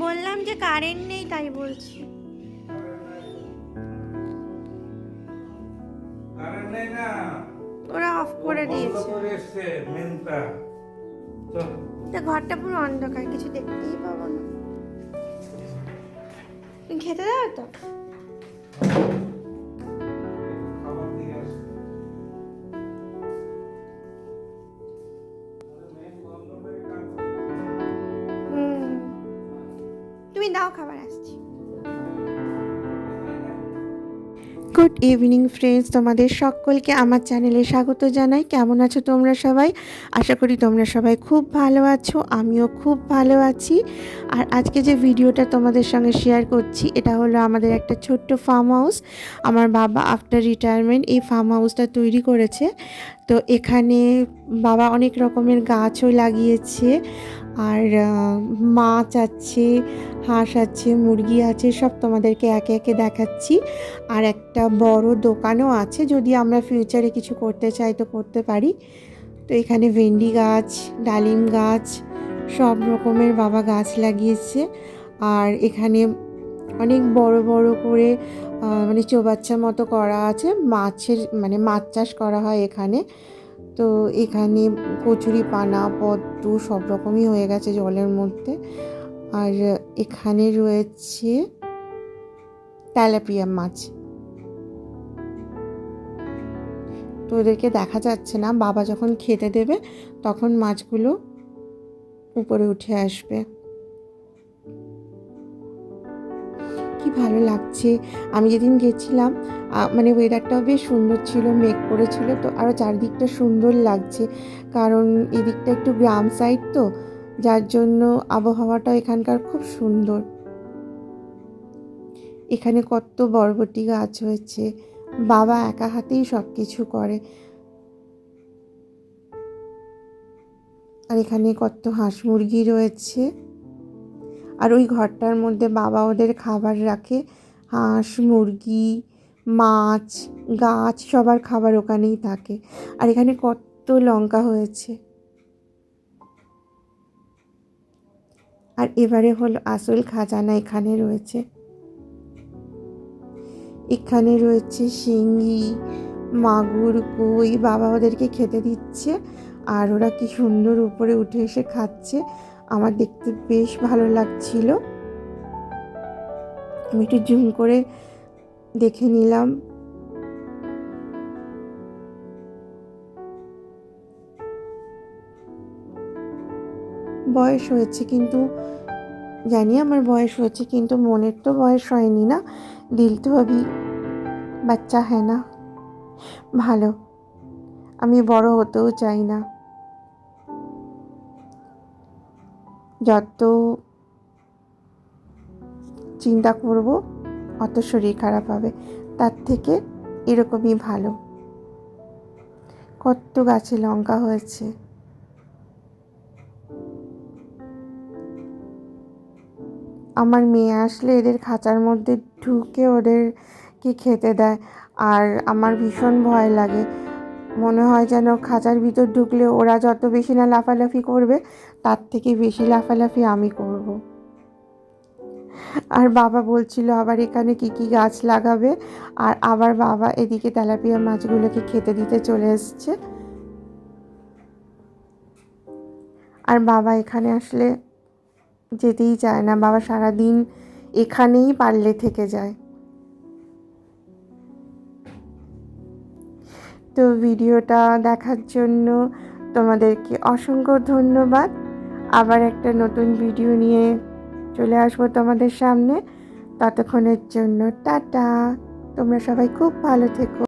বললাম যে কারেন্ট নেই তাই বলছি। ওরা অফ করে দিয়েছে। ঘরটা পুরো অন্ধকার, কিছু দেখতেই পাবো না। তুমি খেতে দাও তো। তুমি দাও, খাবার আসছি। গুড ইভিনিং ফ্রেন্ডস, তোমাদের সকলকে আমার চ্যানেলে স্বাগত জানাই। কেমন আছো তোমরা সবাই? আশা করি তোমরা সবাই খুব ভালো আছো, আমিও খুব ভালো আছি। আর আজকে যে ভিডিওটা তোমাদের সঙ্গে শেয়ার করছি, এটা হলো আমাদের একটা ছোট্ট ফার্ম হাউস। আমার বাবা আফটার রিটায়ারমেন্ট এই ফার্ম হাউসটা তৈরি করেছে। তো এখানে বাবা অনেক রকমের গাছও লাগিয়েছে, আর মাছ আছে, হাঁস আছে, মুরগি আছে, সব তোমাদেরকে একে একে দেখাচ্ছি। আর একটা বড় দোকানও আছে, যদি আমরা ফিউচারে কিছু করতে চাই তো করতে পারি। তো এখানে ভেন্ডি গাছ, ডালিম গাছ, সব রকমের বাবা গাছ লাগিয়েছে। আর এখানে অনেক বড় বড় করে মানে চৌবাচ্চা মতো করা আছে, মাছের মানে মাছ চাষ করা হয় এখানে। তো এখানে কচুরি পানা, পদ্ম সব রকমই হয়ে গেছে জলের মধ্যে। আর এখানে রয়েছে তেলাপিয়া মাছ। তো ওদেরকে দেখা যাচ্ছে না, বাবা যখন খেতে দেবে তখন মাছগুলো উপরে উঠে আসবে। কি ভালো লাগছে। আমি যেদিন গেছিলাম মানে ওয়েদারটাও বেশ সুন্দর ছিল, মেঘ করেছিল, তো আরও চারদিকটা সুন্দর লাগছে। কারণ এদিকটা একটু গ্রাম সাইড, তো যার জন্য আবহাওয়াটা এখানকার খুব সুন্দর। এখানে কত বরবটি গাছ হয়েছে, বাবা একা হাতেই সব কিছু করে। আর এখানে কত হাঁস মুরগি রয়েছে। আর ওই ঘরটার মধ্যে বাবা ওদের খাবার রাখে, হাঁস মুরগি মাছ গাছ সবার খাবার ওখানেই থাকে। আর এখানে কত লঙ্কা হয়েছে। আর এবারে হলো আসল খাজানা এখানে রয়েছে। এখানে রয়েছে শিঙি, মাগুর, কই, বাবা ওদেরকে খেতে দিচ্ছে। আর ওরা কি সুন্দর উপরে উঠে এসে খাচ্ছে, আমার দেখতে বেশ ভালো লাগছিল। আমি একটু জুম করে দেখে নিলাম। বয়স হয়েছে, কিন্তু জানি আমার বয়স হয়েছে, কিন্তু মনের তো বয়স হয়নি না, দিল তো अभी বাচ্চা হ্যাঁ না। ভালো, আমি বড় হতেও চাই না। যত চিন্তা করব অত শরীর খারাপ হবে, তার থেকে এরকমই ভালো। কত গাছে লঙ্কা হয়েছে। আমার মেয়ে আসলে এদের খাঁচার মধ্যে ঢুকে ওদেরকে খেতে দেয়, আর আমার ভীষণ ভয় লাগে। মনে হয় যেন খাঁচার ভিতর ঢুকলে ওরা যত বেশি না লাফালাফি করবে, তার থেকে বেশি লাফালাফি আমি করব। আর বাবা বলছিল আবার এখানে কি কি গাছ লাগাবে, আর আবার বাবা এদিকে তেলাপিয়া মাছগুলোকে খেতে দিতে চলে এসছে। আর বাবা এখানে আসলে যেতেই চায় না, বাবা সারাদিন এখানেই পারলে থেকে যায়। তো ভিডিওটা দেখার জন্য তোমাদেরকে অসংখ্য ধন্যবাদ। আবার একটা নতুন ভিডিও নিয়ে চলে আসবো তোমাদের সামনে। ততক্ষণের জন্য টাটা। তোমরা সবাই খুব ভালো থেকো।